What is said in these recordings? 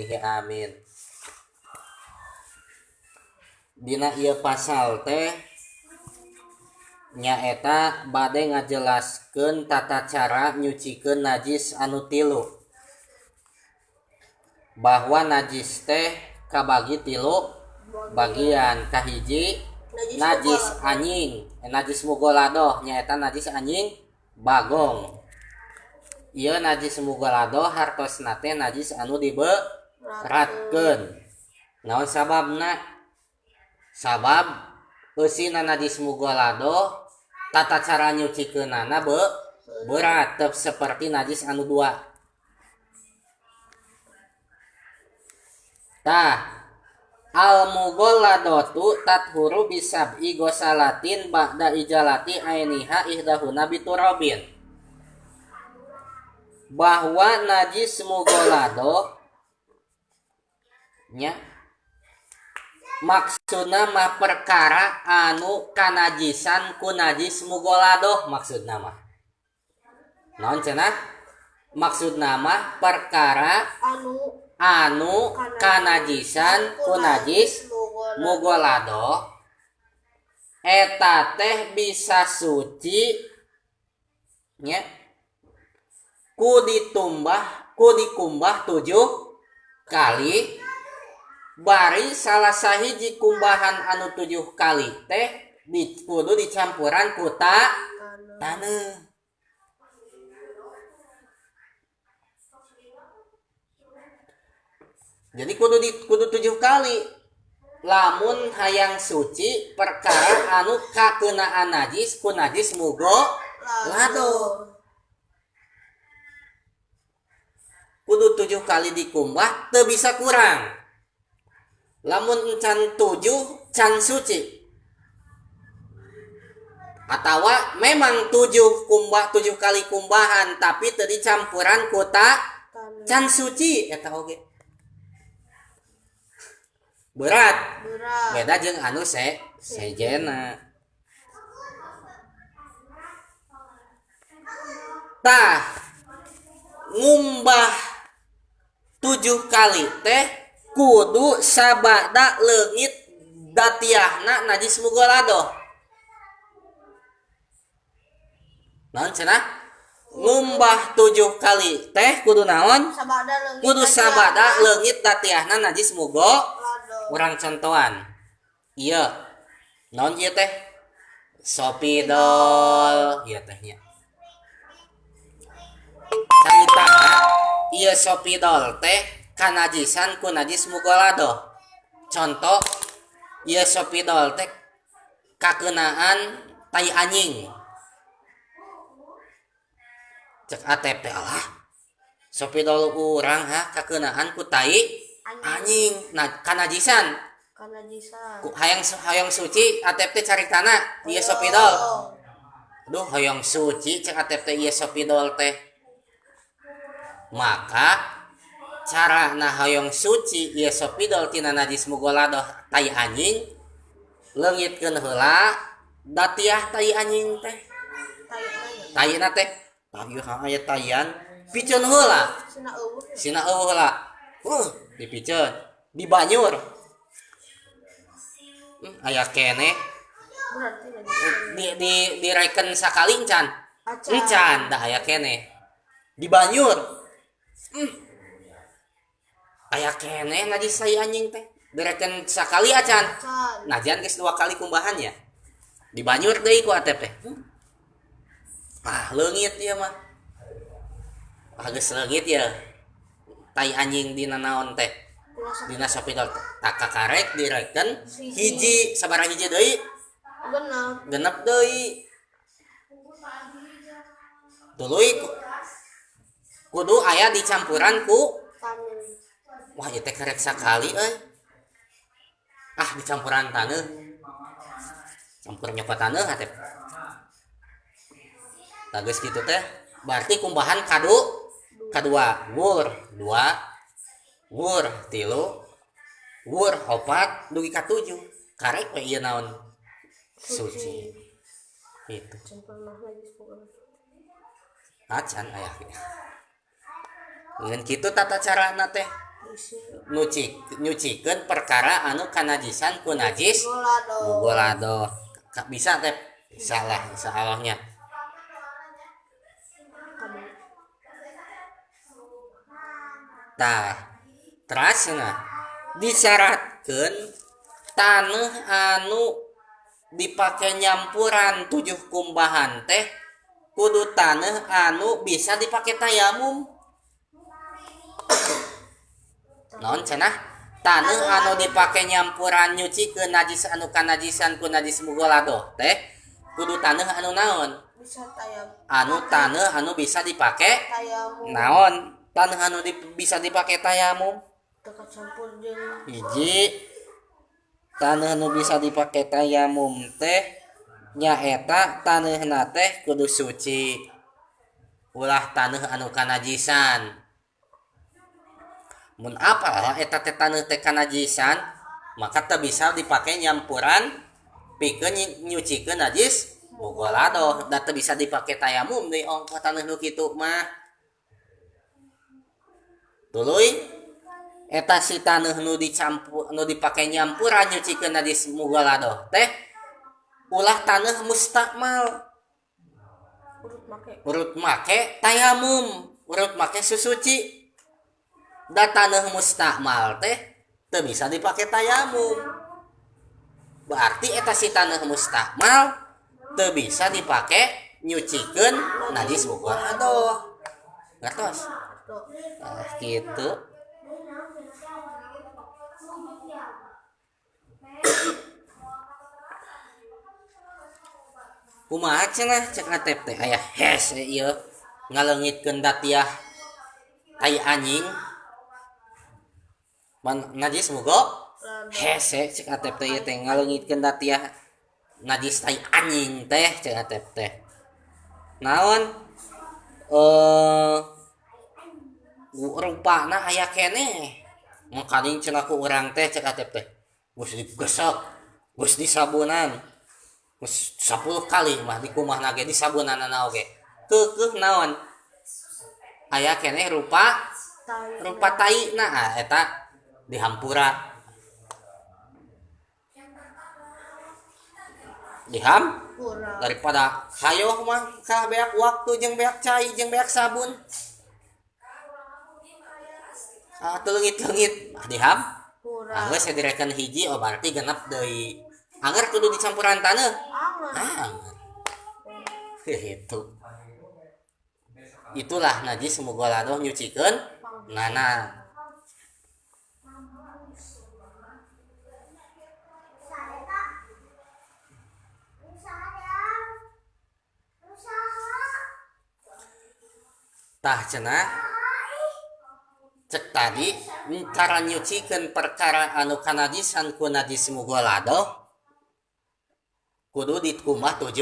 alaihi amin. Dina ieu pasal teh nyaeta bade ngajelaskeun tata cara nyucikeun najis anu tilu. Bahwa najis teh kabagi tilu bagian. Kahiji najis anjing, najis mugoladoh nyaeta najis anjing bagong. Ieu najis mugoladoh hartosna teh najis anu diberatkeun. Naon sababna? Sabab eusina najis mugoladoh tata cara nyucikeunana berat teu seperti najis anu dua. Tah al mugoladotu tathuru bisab'i gosalatin ba'da ijalati ainiha ihdahuna biturabin. Bahwa najis mugoladoh nya maksudna mah perkara anu kanajisan ku najis mugoladoh maksudna mah. Naon cenah? Maksudna mah perkara anu kanajisan ku najis mugoladoh eta teh bisa suci nya ku dikumbah 7 kali. Bari salah sahiji kumbahan anu 7 kali teh kudu dicampuran ku taneuh. Jadi kudu 7 kali. Lamun hayang suci perkara anu kakeunaan najis ku najis mugoladoh. Kudu 7 kali dikumbah teu bisa kurang. Lamun encan 7 can suci. Atawa memang 7 kali kumbahan tapi teu dicampuran ku can suci eta oge. Berat. Beda jeung anu sejena. Tah ngumbah 7 kali teh kudu sabada leungit datiahna najis mugoladoh. Naon cenah? Ngumbah 7 kali teh kudu naon? Kudu sabada leungit datiahna najis mugoladoh. Urang contohan. Ieu. Naon ieu teh? Sopidol. Ieu teh nya. Caritana ieu sopidol teh kanajisan ku najis mugoladoh. Contoh ieu sopidol teh kakeunaan tai anjing. Cek ATP lah. Sopidol urang kakeunaan ku tai anjing. Nah, kanajisan. Ku hayang suci ATP caritana ieu sopidol. Duh hayang suci cek ATP ieu sopidol teh. Maka cara na hoyong suci ieu sopidol tina najis mugoladoh tai anjing leungitkeun heula datiah tai anjing teh. Taina teh ieu aya taian piceun heula. Sina eueuh heula. Dipiceun di banyur. Aya keneh. Direken sakali encan. Encan da aya keneh. Di banyur. Aya keneh najis tai anjing teh. Direken sakali acan. Najan geus 2 kali kumbahannya. Dibanyur deui ku ATP. Leungit ieu mah. Geus leungit ya. Tai anjing dina naon teh? Dina sopidol teh. Tak kakarek direken hiji sabaraha hiji deui? Genep deui. Tuluy kudu aya dicampuran ku wah ieu teh karek sakali euy. Dicampuran taneuh. Campur nyokot taneuh teh. Tah geus kitu teh berarti kumbahan kadua wur 2 wur 3 wur 4 dugi ka 7 karek we ieu naon suci. Itu. Acan aya. Ngan kitu tata carana teh. nyucikeun perkara anu kanajisan ku najis mugolado. Bisa teh, salah insyaallah-nya. Tah, terasna disyaratkeun taneuh anu dipake nyampuran 7 kumbahan teh kudu taneuh anu bisa dipake tayamum. Naon cenah? Taneuh anu dipake nyampuran nyucikeun najis anu kanajisan ku najis mugolado teh kudu taneuh anu naon? Bisa tayamum. Anu taneuh anu bisa dipake Tayamum. naon? Taneuh anu bisa dipake tayamum. Teka campur jeung Hiji taneuh anu bisa dipake tayamum teh nyaeta taneuhna teh kudu suci. Ulah taneuh anu kanajisan. Mun apalah eta teh taneuh teh kanajisan, maka teu bisa dipake nyampuran pikeun nyucikeun najis mugolado, da teu bisa dipake tayamum deui ongko taneuh nu kitu mah. Tuluy eta si taneuh nu dipake nyampuran nyucikeun najis mugolado teh ulah taneuh mustakmal. Urut make tayamum, urut make susuci. Da taneuh mustakmal teh teu bisa dipake tayamum. Berarti eta si taneuh mustakmal teu bisa dipake nyucikeun najis mugolado. Ngertos? Nah, gitu. Kumaha cenah cek atep teh aya hes ieu ngaleungitkeun datiah tai anjing man najis mugo hese cek atep teh ieu teh ngaleungitkeun datiah najis tai anjing teh cek atep teh naon rupana aya keneh makaning cenah ku urang teh cek atep teh geus digesek geus disabunan geus 10 kali mah di kumahna ge disabunanana oge keukeuh naon aya keneh rupa tai na eta dihampura daripada hayo mah ka beak waktu jeung beak cai jeung beak sabun leungit-leungit diham geus direkeun hiji berarti genep deui angger kudu dicampuran taneuh itulah najis mugolado nyucikeun nana. Tah cenah cek tadi cara nyucikeun perkara anu kanajisan ku najis mugolado kudu dikumah 7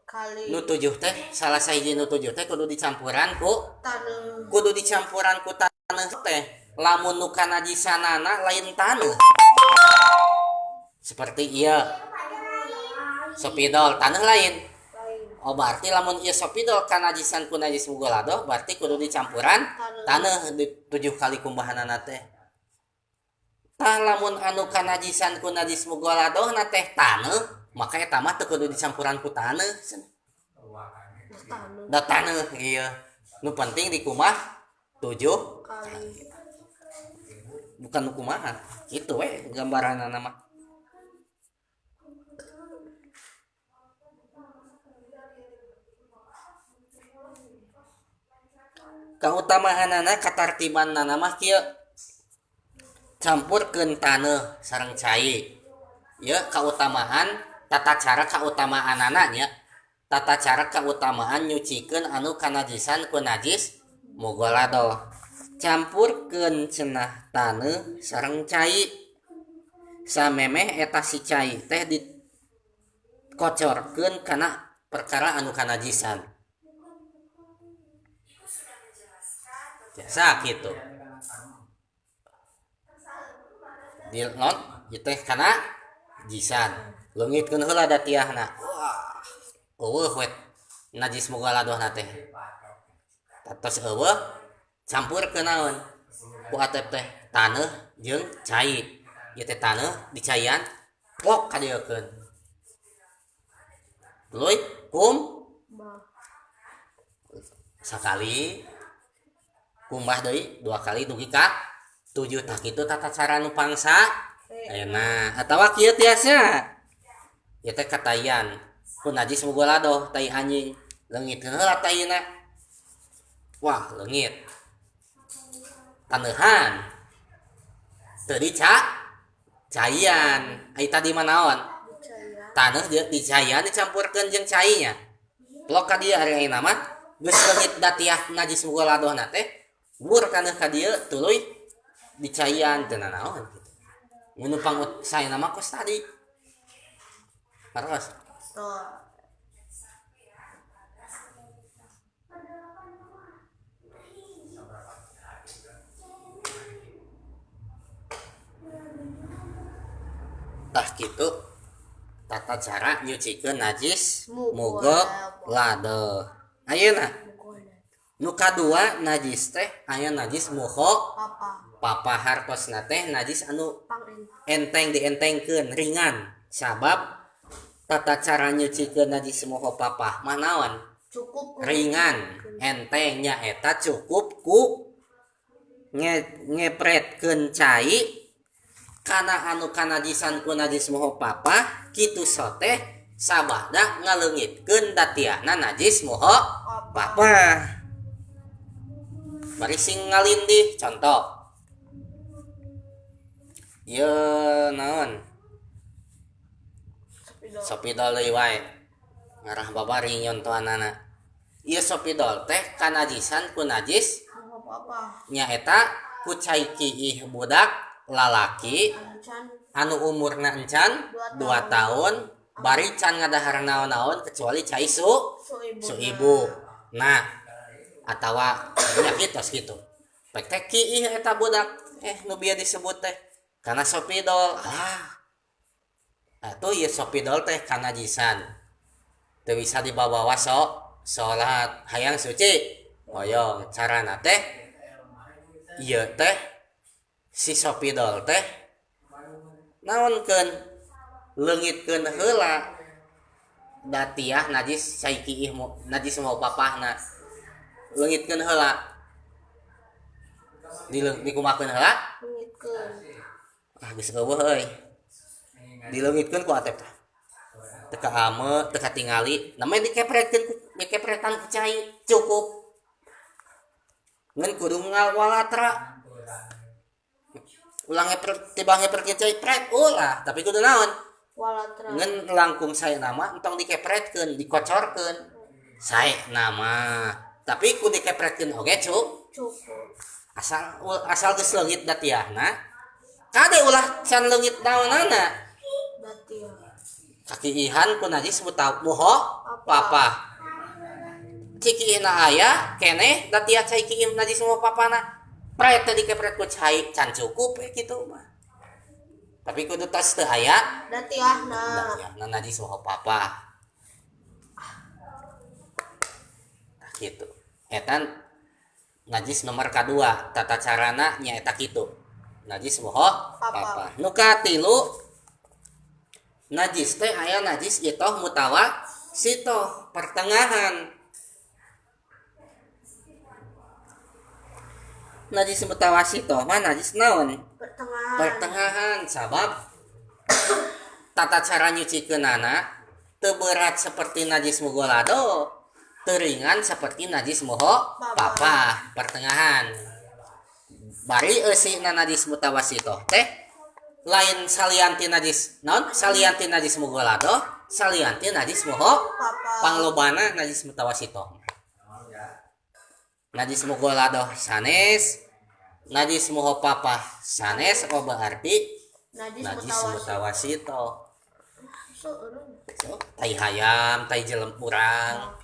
kali. Nu 7 teh salah sahiji nu 7 teh kudu dicampuran ku Taneuh. Kudu dicampuran ku taneuh teh lamun nu kanajisanana lain taneuh. Seperti ieu sopidol taneuh lain. Oh berarti lamun ieu sopidol kanajisan ku najis mugolado berarti kudu dicampuran taneuh di 7 kali kumbahanana teh. Tah lamun anu kanajisan ku najis mugolado na teh taneuh maka eta mah teu kudu dicampuran ku taneuh da taneuh iya nu penting dikumah 7 kali bukan nu kumaha kitu we gambaranna mah kautamaanana katartibanna mah kieu campurkeun taneuh sareng cai ieu kautamaan tata cara kautamaanana nya tata cara kautamaan nyucikeun anu kanajisan ku najis mugolado campurkeun cenah taneuh sareng cai samemeh eta si cai teh dikocorkeun kana perkara anu kanajisan biasa gitu di non ieu teh kana jisan leungitkeun heula da tiahna wah eueuh we najis mugoladohna teh tos eueuh campurkeun naon ku atep teh tanah jeung cai ieu teh tanah dicaian plok kadiekeun tuluy Bah. sakali kumbah deui 2 kali dugi ka 7 tah kitu tata cara nu pangsa ayeuna atawa kieu tiasa ieu teh katayan ku najis mugolado tai anjing leungitkeun heula taina wah leungit taneuhan teu caian ai tadi manaon Dicaya. taneuh dicaian dicampurkeun jeung cainya plok ka dieu ari ayeuna mah geus leungit da tiah najis mugoladohna teh wur kana ka dieu tuluy dicaian teu nanaon kitu mun numpang saena mah kos tadi terus Tuh. tah kitu tata cara nyucikeun najis Mugolado. mugolado ayeuna Mugolado. nu kadua najis teh aya najis muho Papa. papa hartosna teh najis anu Pang enteng dientengkeun ringan sabab tata cara nyucikeun najis muho papa manaon cukup ringan entengnya eta cukup ku ngepretkeun cai kana anu kanajisan ku najis moho papa kitu soteh sabada ngaleungitkeun datiahna najis moho papa bari sing ngalindih contoh ye naon sopidol deui wae ngarah babari nyontoanana ieu sopidol teh kanajisan ku najis Papa. nyaeta ku cai kiih budak lalaki Ancan. anu umurna encan 2 tahun bari can ngadahar naon-naon kecuali cai su ibu nah atawa nya kitos kitu pek teh kiih eta budak nu bieu disebut teh kana sopidol atuh ieu sopidol teh kanajisan teu bisa dibawa salat hayang suci hoyong carana teh ieu teh si sopidol teh naonkeun leungitkeun heula datiah najis cai kiih najis mau papahna leungitkeun heula dikumakeun heula Ngitkeun. geus eueuh euy dileungitkeun ku atep teu ka ame teu katingali namanya dikepretan ku cai cukup ngan kudu ngawalatra ulang tiba ngeperkeun cai pret ulah tapi kudu naon Walatra. ngan langkung sae nama entong dikepretkeun dikocorkeun sae nama tapi kudu dikepretkeun oge Cukup. asal geus leungit datiahna kade ulah can leungit naonana Datia. kakiihan ku najis muho papa cikiina aya keneh datiah cai kiim najis muho papana pret teh dikepret ku cai can cukup kitu mah tapi kudu tos teu aya Datiahna. datiahna najis muho papa nah kitu eta najis nomor kadua tata carana nyaeta kitu najis muho papa nu katilu najis teh aya najis itoh mutawa sitoh pertengahan najis mutawasitoh mah najis naon pertengahan sabab tata cara nyucikeunana teu berat seperti najis mugolado teu ringan seperti najis moho papa pertengahan bari eusina najis mutawasitoh teh lain salianti najis naon salianti najis mugolado salianti najis moho panglobana najis mutawasitoh najis mugolado sanes najis moho papa sanes berarti najis mutawasitoh tai hayam tai jelem urang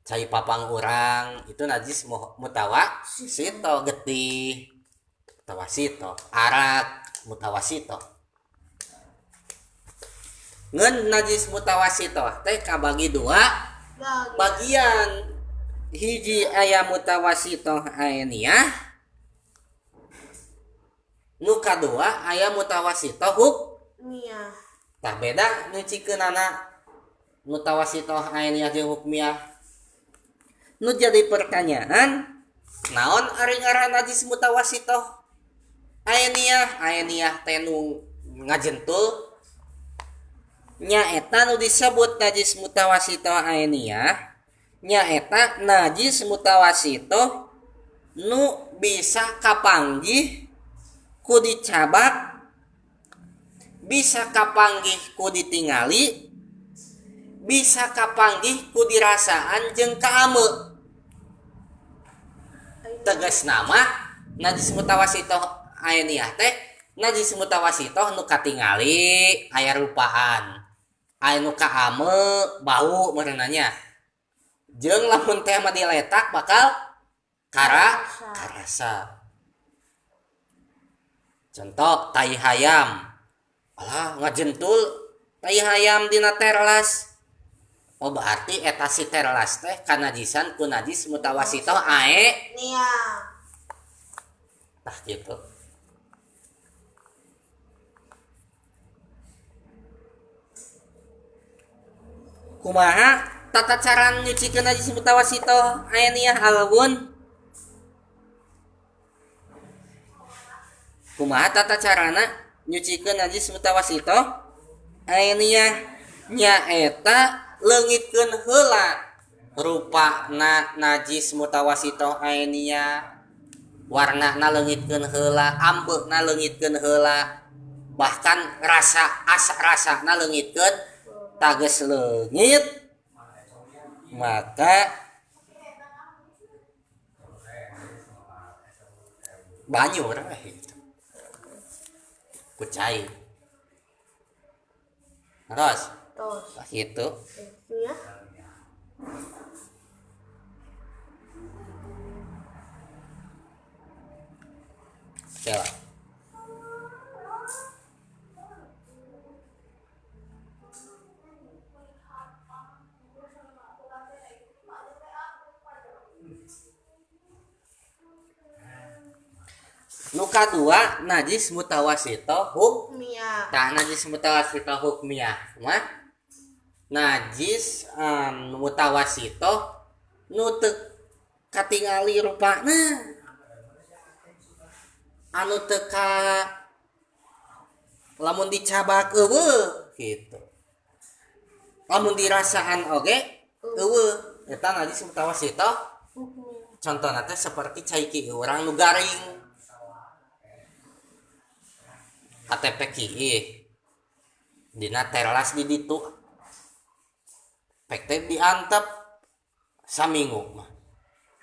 cai papang urang itu najis mutawasitoh getih mutawasitoh arak mutawasitoh ngeun najis mutawasitoh teh kabagi dua bagian hiji aya mutawasitoh ainiyah, nu kadua aya mutawasitoh Mia. tah beda nyucikeunana mutawasitoh ainiyah jeung hukmiyah. Nu jadi pertanyaan, naon ari ngaran najis mutawasitoh ainiyah? Ainiyah teh nu ngajentul. Nyaeta nu disebut najis mutawasitoh ainiyah nyaeta najis mutawasitoh nu bisa kapanggih ku dicabak, bisa kapanggih ku ditingali, bisa kapanggih ku dirasaan jeung kaame. Tegas nama najis mutawasitoh ainiyah teh najis mutawasitoh nu katingali aya rupaan, aya nu kaame bau merenanya, jeung lamun teh mah diletak bakal karasa. Contoh tai hayam, alah ngajentul tai hayam dina terlas, oh berarti eta si terlas teh kanajisan ku najis mutawasitoh Nia. tah gitu. Kumaha tata cara nyucikeun najis mutawasitoh ainiyah alun? Kumaha tata carana nyucikeun najis mutawasitoh ainiyah? Nyaeta leungitkeun heula rupana najis mutawasitoh ainiyah, warnana leungitkeun heula, ambeuna leungitkeun heula, bahkan rasana leungitkeun. Tages leungit maka banyur gitu kucai terus gitu. Mia. Coba. Nu kadua najis mutawasitoh Mia. tah najis mutawasitoh hukmiyah mah najis mutawasitoh nu teu katingali rupana, anu teu ka lamun dicabak eueuh gitu, lamun dirasaan oge eueuh, eta najis mutawasitoh. Contohna teh seperti cai ki urang nu garing, KTP kieu dina terlas di ditu pek teh diantep saminggu mah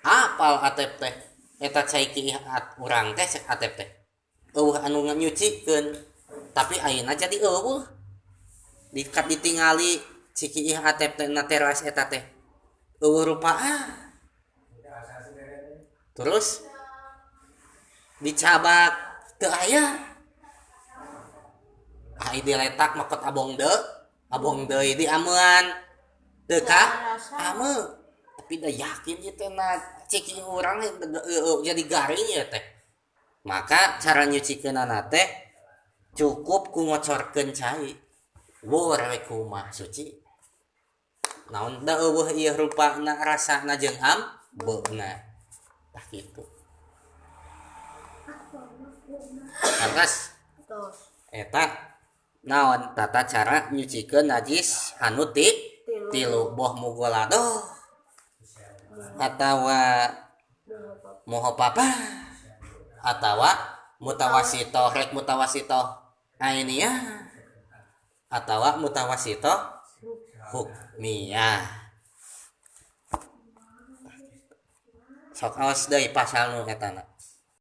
apal atep teh eta cai kieu urang teh cek atep teh eueuh anu nyucikeun tapi ayeuna jadi eueuh dikat ditingali ciki atep teh na teras eta teh eueuh rupa terus dicabak teu aya diletak makot abong deui di amean teu ka ame tapi da yakin ieu teh na ciki urang jadi garing ya teh. Maka cara nyucikeunana teh cukup ku ngocorkeun cai wur we kumaha suci naon da eueuh ieu rupana rasana jeung ambeuna tah kitu. Terus eta naon tata cara nyucikeun najis anu tilu boh mugolado atawa moho papa atawa mutawasitoh rek mutawasitoh ainiyah atawa mutawasitoh hukmiyah. Sok aos deui pasal nu eta na.